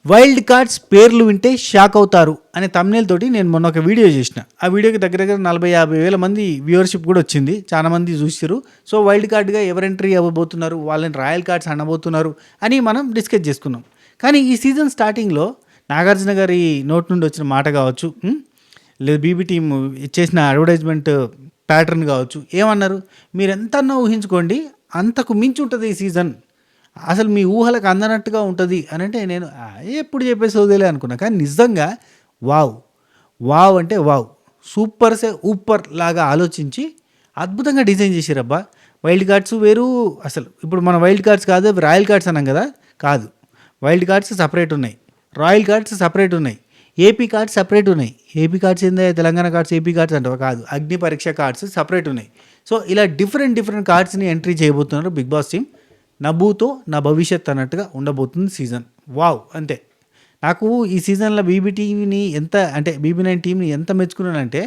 Wild cards పేర్లు వింటే shock అవుతారు అనే thumbnail తోటి నేను మొన్న ఒక వీడియో చేసిన. ఆ వీడియోకి దగ్గర దగ్గర 40-50 వేల మంది వ్యూవర్షిప్ కూడా వచ్చింది. చాలా మంది చూసారు. సో వైల్డ్ కార్డ్గా ఎవరు ఎంట్రీ అవ్వబోతున్నారు, వాళ్ళని రాయల్ కార్డ్స్ అనబోతున్నారు అని మనం డిస్కస్ చేసుకున్నాం. కానీ ఈ సీజన్ స్టార్టింగ్లో నాగార్జున గారి నోటి నుండి వచ్చిన మాట కావచ్చు, లేదు బీబీ టీమ్ చేసిన అడ్వర్టైజ్మెంట్ ప్యాటర్న్ కావచ్చు, ఏమన్నారు, మీరు ఎంతన్నా ఊహించుకోండి అంతకు మించి ఉంటుంది ఈ సీజన్, అసలు మీ ఊహలకు అందనట్టుగా ఉంటుంది అని అంటే నేను ఎప్పుడు చెప్పేసి వదిలే అనుకున్నా. కానీ నిజంగా వావ్ వావ్ అంటే వావ్, సూపర్సే ఊపర్ లాగా ఆలోచించి అద్భుతంగా డిజైన్ చేశారబ్బా. వైల్డ్ కార్డ్స్ వేరు, అసలు ఇప్పుడు మన వైల్డ్ కార్డ్స్ కాదు అవి రాయల్ కార్డ్స్ అన్నాం కదా, కాదు. వైల్డ్ కార్డ్స్ సపరేట్ ఉన్నాయి, రాయల్ కార్డ్స్ సపరేట్ ఉన్నాయి, ఏపీ కార్డ్స్ సపరేట్ ఉన్నాయి. ఏపీ కార్డ్స్ ఏందా, తెలంగాణ కార్డ్స్ ఏపీ కార్డ్స్ అంటావా, కాదు. అగ్ని పరీక్ష కార్డ్స్ సపరేట్ ఉన్నాయి. సో ఇలా డిఫరెంట్ కార్డ్స్ని ఎంట్రీ చేయబోతున్నారు బిగ్ బాస్ టీమ్. నభూతో నా భవిష్యత్ అన్నట్టుగా ఉండబోతుంది సీజన్. వావ్ అంతే. నాకు ఈ సీజన్లో బీబీ టీవీని ఎంత అంటే BB9 టీంని ఎంత మెచ్చుకున్నానంటే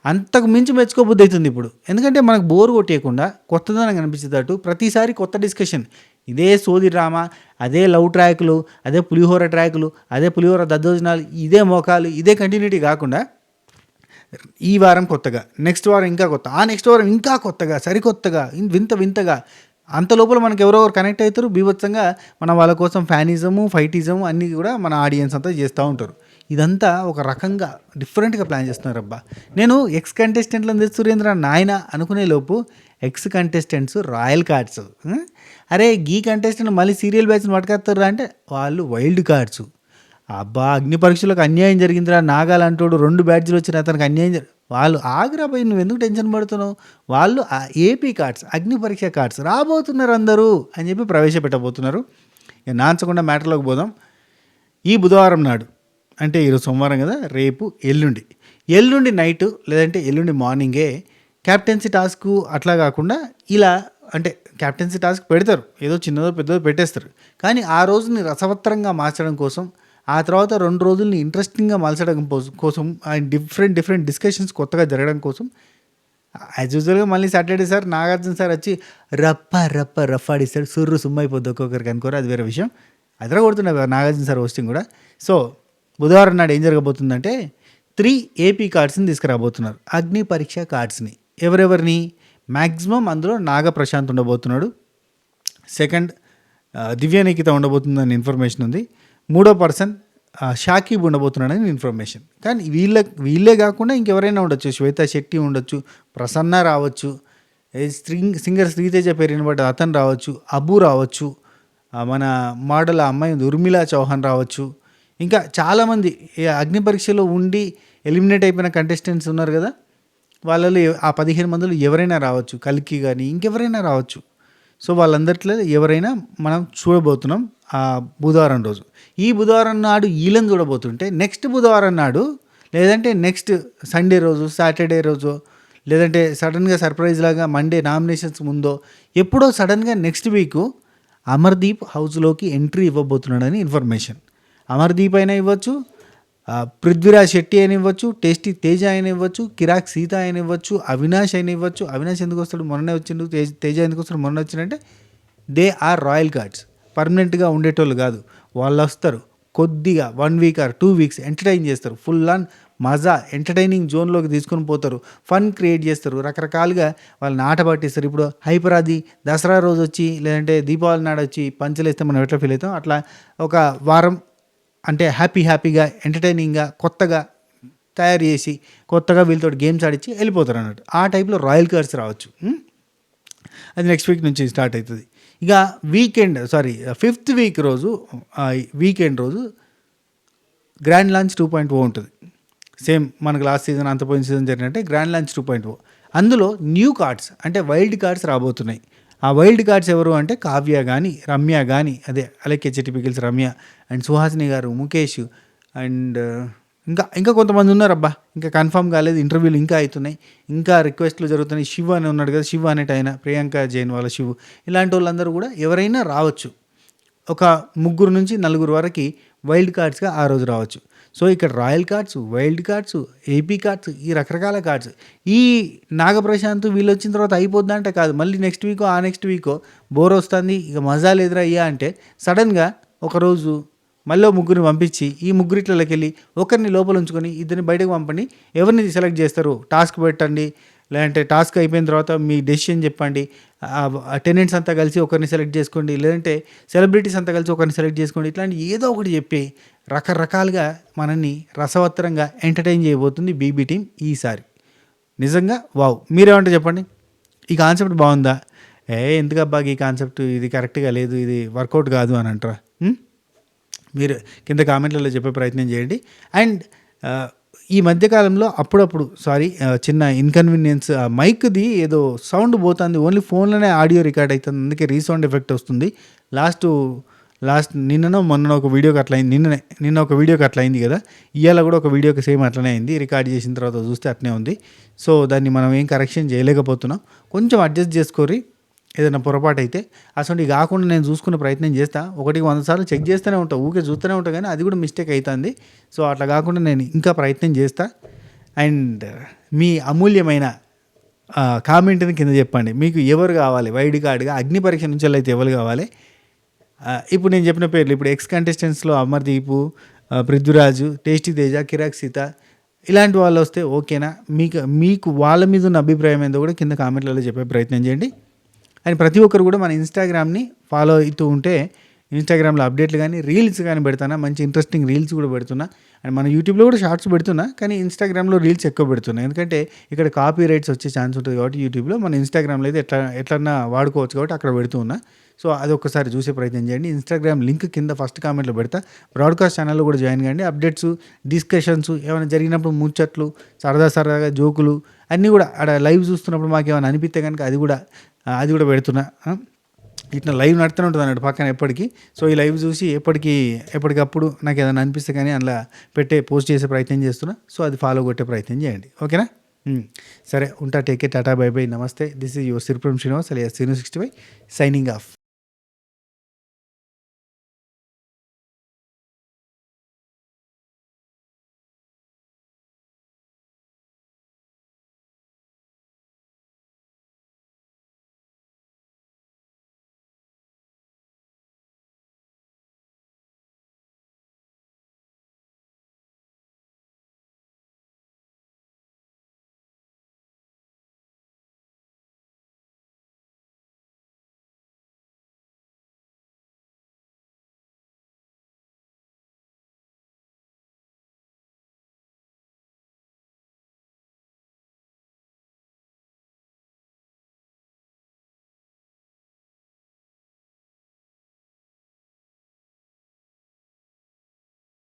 అంతకు మించి మెచ్చుకోబుద్ధి అవుతుంది ఇప్పుడు. ఎందుకంటే మనకు బోర్ కొట్టేయకుండా కొత్తదనం కనిపించేటట్టు ప్రతిసారి కొత్త డిస్కషన్, ఇదే సోది డ్రామా, అదే లవ్ ట్రాకులు, అదే పులిహోర ట్రాకులు, అదే పులిహోర దద్దోజనాలు, ఇదే మోకాలు, ఇదే కంటిన్యూటీ కాకుండా ఈ వారం కొత్తగా, నెక్స్ట్ వారం ఇంకా కొత్త, ఆ నెక్స్ట్ వారం ఇంకా కొత్తగా, సరికొత్తగా, వింతగా అంత లోపల మనకు ఎవరెవరు కనెక్ట్ అవుతారు బీభత్సంగా. మన వాళ్ళ కోసం ఫ్యానిజము, ఫైటిజము అన్నీ కూడా మన ఆడియన్స్ అంతా చేస్తూ ఉంటారు. ఇదంతా ఒక రకంగా డిఫరెంట్గా ప్లాన్ చేస్తున్నారు అబ్బా. నేను ఎక్స్ కంటెస్టెంట్లను తెచ్చు సురేంద్ర నాయన అనుకునే లోపు ఎక్స్ కంటెస్టెంట్స్ రాయల్ కార్డ్స్, అరే గీ కంటెస్టెంట్ మళ్ళీ సీరియల్ బ్యాచ్ని పట్టుకొస్తారు అంటే వాళ్ళు వైల్డ్ కార్డ్స్. అబ్బా అగ్ని పరీక్షలకు అన్యాయం జరిగిందిరా, నాగాలంటోడు 2 బ్యాడ్జ్లు వచ్చిన అతనికి అన్యాయం వాళ్ళు ఆగ్రా పోయి నువ్వు ఎందుకు టెన్షన్ పడుతున్నావు, వాళ్ళు ఏపీ కార్డ్స్ అగ్ని పరీక్ష కార్డ్స్ రాబోతున్నారు అందరూ అని చెప్పి ప్రవేశపెట్టబోతున్నారు. ఇక నాంచకుండా మ్యాటర్లోకి పోదాం. ఈ బుధవారం నాడు, అంటే ఈరోజు సోమవారం కదా, రేపు ఎల్లుండి నైటు లేదంటే ఎల్లుండి మార్నింగే క్యాప్టెన్సీ టాస్క్ అట్లా కాకుండా ఇలా అంటే క్యాప్టెన్సీ టాస్క్ పెడతారు, ఏదో చిన్నదో పెద్దదో పెట్టేస్తారు. కానీ ఆ రోజుని రసవత్తరంగా మార్చడం కోసం, ఆ తర్వాత 2 రోజుల్ని ఇంట్రెస్టింగ్గా మలచడం కోసం, డిఫరెంట్ డిస్కషన్స్ కొత్తగా జరగడం కోసం యాజ్ యూజువల్గా మళ్ళీ సాటర్డే సార్ నాగార్జున సార్ వచ్చి రఫ్ ఆడిస్తాడు, సుర్రు సుమ్మైపోద్ది ఒక్కొక్కరికి అనుకోరు, అది వేరే విషయం. అదర కొడుతుండే నాగార్జున సార్ హోస్టింగ్ కూడా. సో బుధవారం నాడు ఏం జరగబోతుందంటే 3 ఏపీ కార్డ్స్ని తీసుకురాబోతున్నారు, అగ్ని పరీక్ష కార్డ్స్ని. ఎవరెవరిని, మ్యాక్సిమం అందులో నాగప్రశాంత్ ఉండబోతున్నాడు, సెకండ్ దివ్యానికిత ఉండబోతుందని ఇన్ఫర్మేషన్ ఉంది, 3వ పర్సన్ షాకీబ్ ఉండబోతున్నాడని ఇన్ఫర్మేషన్. కానీ వీళ్ళే కాకుండా ఇంకెవరైనా ఉండొచ్చు, శ్వేతా శెట్టి ఉండొచ్చు, ప్రసన్న రావచ్చు, సింగర్ శ్రీతేజ పేరుని బట్టి అతను రావచ్చు, అబు రావచ్చు, మన మోడల్ అమ్మాయి ఉర్మిళా చౌహాన్ రావచ్చు, ఇంకా చాలామంది అగ్ని పరీక్షలో ఉండి ఎలిమినేట్ అయిపోయిన కంటెస్టెంట్స్ ఉన్నారు కదా, వాళ్ళలో ఆ 15 మందిలో ఎవరైనా రావచ్చు, కల్కి కానీ ఇంకెవరైనా రావచ్చు. సో వాళ్ళందరిలో ఎవరైనా మనం చూడబోతున్నాం ఆ బుధవారం రోజు. ఈ బుధవారం నాడు వీళ్ళని చూడబోతుంటే నెక్స్ట్ బుధవారం నాడు, లేదంటే నెక్స్ట్ సండే రోజు, సాటర్డే రోజు, లేదంటే సడన్గా సర్ప్రైజ్ లాగా మండే నామినేషన్స్ ముందో ఎప్పుడో సడన్గా నెక్స్ట్ వీక్ అమర్దీప్ హౌస్లోకి ఎంట్రీ ఇవ్వబోతున్నాడని ఇన్ఫర్మేషన్. అమర్దీప్ అయినా ఇవ్వచ్చు, పృథ్వీరాజ్ శెట్టి అయినా ఇవ్వచ్చు, టేస్టీ తేజ అయినా ఇవ్వచ్చు, కిరాక్ సీత అయినా ఇవ్వచ్చు, అవినాష్ అయినా ఇవ్వచ్చు. అవినాష్ ఎందుకు వస్తాడు, మొన్ననే వచ్చిండు. తేజ ఎందుకు వస్తాడు, మొన్న వచ్చిందంటే దే ఆర్ రాయల్ కార్డ్స్, పర్మనెంట్గా ఉండేటోళ్ళు కాదు. వాళ్ళు వస్తారు కొద్దిగా 1 వీక్ ఆర్ 2 వీక్స్ ఎంటర్టైన్ చేస్తారు, ఫుల్ ఆన్ మజా ఎంటర్టైనింగ్ జోన్లోకి తీసుకొని పోతారు, ఫన్ క్రియేట్ చేస్తారు, రకరకాలుగా వాళ్ళని ఆట పట్టిస్తారు. ఇప్పుడు హైపరాది దసరా రోజు వచ్చి లేదంటే దీపావళి నాడు వచ్చి పంచలేస్తే మనం ఎట్లా ఫీల్ అవుతాం, అట్లా ఒక వారం అంటే హ్యాపీగా ఎంటర్టైనింగ్గా కొత్తగా తయారు చేసి కొత్తగా వీళ్ళతో గేమ్స్ ఆడించి వెళ్ళిపోతారు అన్నట్టు. ఆ టైప్లో రాయల్ కార్డ్స్ రావచ్చు. అది నెక్స్ట్ వీక్ నుంచి స్టార్ట్ అవుతుంది. ఇక ఫిఫ్త్ వీకెండ్ రోజు గ్రాండ్ లాంచ్ 2.0 ఉంటుంది. సేమ్ మనకు లాస్ట్ సీజన్ అంతపోయిన సీజన్ జరిగినట్టే గ్రాండ్ లాంచ్ 2.0. అందులో న్యూ కార్డ్స్ అంటే వైల్డ్ కార్డ్స్ రాబోతున్నాయి. ఆ వైల్డ్ కార్డ్స్ ఎవరు అంటే కావ్య కానీ, రమ్య కానీ, అదే అలాగే HTPకిల్స్ రమ్య అండ్ సుహాసిని గారు, ముఖేష్ అండ్ ఇంకా కొంతమంది ఉన్నారు అబ్బా, ఇంకా కన్ఫర్మ్ కాలేదు, ఇంటర్వ్యూలు ఇంకా అవుతున్నాయి, ఇంకా రిక్వెస్ట్లు జరుగుతున్నాయి. శివ అని ఉన్నాడు కదా, శివ అనేట ఆయన, ప్రియాంక జైన్ వాళ్ళ శివ, ఇలాంటి వాళ్ళందరూ కూడా ఎవరైనా రావచ్చు. ఒక 3 నుంచి 4 వరకు వైల్డ్ కార్డ్స్గా ఆ రోజు రావచ్చు. సో ఇక్కడ royal cards, wild cards, AP cards, ఈ రకరకాల కార్డ్స్. ఈ నాగప్రశాంత్ వీళ్ళు వచ్చిన తర్వాత అయిపోద్దా అంటే కాదు, మళ్ళీ నెక్స్ట్ వీకో బోర్ వస్తుంది, ఇక మజా లేదురా అయ్యా అంటే సడన్గా ఒకరోజు మళ్ళీ ముగ్గురిని పంపించి ఈ ముగ్గురిట్లకి వెళ్ళి ఒకరిని లోపల ఉంచుకొని ఇద్దరిని బయటకు పంపండి. ఎవరిని సెలెక్ట్ చేస్తారు టాస్క్ పెట్టండి, లేదంటే టాస్క్ అయిపోయిన తర్వాత మీ డెసిషన్ చెప్పండి. టెనెంట్స్ అంతా కలిసి ఒకరిని సెలెక్ట్ చేసుకోండి, లేదంటే సెలబ్రిటీస్ అంతా కలిసి ఒకరిని సెలెక్ట్ చేసుకోండి. ఇట్లాంటి ఏదో ఒకటి చెప్పి రకరకాలుగా మనల్ని రసవత్తరంగా ఎంటర్టైన్ చేయబోతుంది బీబీ టీం ఈసారి. నిజంగా వావ్. మీరేమంటే చెప్పండి, ఈ కాన్సెప్ట్ బాగుందా? ఎందుకబ్బా ఈ కాన్సెప్ట్ ఇది కరెక్ట్గా లేదు, ఇది వర్కౌట్ కాదు అని అంటారా? మీరు కింద కామెంట్లలో చెప్పే ప్రయత్నం చేయండి. అండ్ ఈ మధ్యకాలంలో అప్పుడప్పుడు చిన్న ఇన్కన్వీనియన్స్, మైక్ది ఏదో సౌండ్ పోతుంది, ఓన్లీ ఫోన్లోనే ఆడియో రికార్డ్ అవుతుంది, అందుకే రీసౌండ్ ఎఫెక్ట్ వస్తుంది. లాస్ట్ నిన్ననో మొన్ననో ఒక వీడియోకి అట్లా అయింది, నిన్న ఒక వీడియోకి అట్లా అయింది కదా, ఇవాళ కూడా ఒక వీడియోకి సేమ్ అట్లనే అయింది. రికార్డ్ చేసిన తర్వాత చూస్తే అట్నే ఉంది. సో దాన్ని మనం ఏం కరెక్షన్ చేయలేకపోతున్నాం, కొంచెం అడ్జస్ట్ చేసుకోరి. ఏదైనా పొరపాటు అయితే అసలు కాకుండా నేను చూసుకునే ప్రయత్నం చేస్తా. 100 సార్లు చెక్ చేస్తూనే ఉంటా, ఊకే చూస్తూనే ఉంటా, కానీ అది కూడా మిస్టేక్ అవుతుంది. సో అట్లా కాకుండా నేను ఇంకా ప్రయత్నం చేస్తా. అండ్ మీ అమూల్యమైన కామెంట్ని కింద చెప్పండి, మీకు ఎవరు కావాలి వైల్డ్ కార్డ్గా అగ్ని పరీక్ష నుంచి అయితే ఎవరు కావాలి. ఇప్పుడు నేను చెప్పిన పేర్లు, ఇప్పుడు ఎక్స్ కంటెస్టెంట్స్లో అమర్దీపు, పృథ్వీరాజు, టేస్టీ తేజ, కిరాక్ సీత, ఇలాంటి వాళ్ళు వస్తే ఓకేనా? మీకు వాళ్ళ మీద ఉన్న అభిప్రాయం ఏందో కూడా కింద కామెంట్లలో చెప్పే ప్రయత్నం చేయండి. అండ్ ప్రతి ఒక్కరు కూడా మన ఇన్స్టాగ్రామ్ని ఫాలో అవుతూ ఉంటే ఇన్స్టాగ్రామ్లో అప్డేట్లు కానీ రీల్స్ కానీ పెడుతున్నా, మంచి ఇంట్రెస్టింగ్ రీల్స్ కూడా పెడుతున్నా. అండ్ మన యూట్యూబ్లో కూడా షార్ట్స్ పెడుతున్నా, కానీ ఇన్స్టాగ్రామ్లో రీల్స్ ఎక్కువ పెడుతున్నా, ఎందుకంటే ఇక్కడ కాపీ రైట్స్ వచ్చే ఛాన్స్ ఉంటుంది కాబట్టి యూట్యూబ్లో. మన ఇన్స్టాగ్రామ్లో అయితే ఎట్లన్నా వాడుకోవచ్చు కాబట్టి అక్కడ పెడుతూ ఉన్నా. సో అది ఒక్కసారి చూసే ప్రయత్నం చేయండి. ఇన్స్టాగ్రామ్ లింక్ కింద ఫస్ట్ కామెంట్లో పెడతా. బ్రాడ్కాస్ట్ ఛానల్లో కూడా జాయిన్ కండి. అప్డేట్స్, డిస్కషన్స్, ఏమైనా జరిగినప్పుడు ముచ్చట్లు, సరదాగా జోకులు అన్నీ కూడా అక్కడ లైవ్ చూస్తున్నప్పుడు మాకు ఏమైనా అనిపిస్తే కనుక అది కూడా పెడుతున్నా. ఇట్లా లైవ్ నడుతూనే ఉంటుంది అన్నట్టు పక్కన ఎప్పటికీ. సో ఈ లైవ్ చూసి ఎప్పటికప్పుడు నాకు ఏదైనా అనిపిస్తే కానీ అందులో పోస్ట్ చేసే ప్రయత్నం చేస్తున్నా. సో అది ఫాలో కొట్టే ప్రయత్నం చేయండి, ఓకేనా? సరే ఉంటా. Take care, tata, bye bye, నమస్తే. This is your Siripuram Srinivas alias Sinu65 signing of.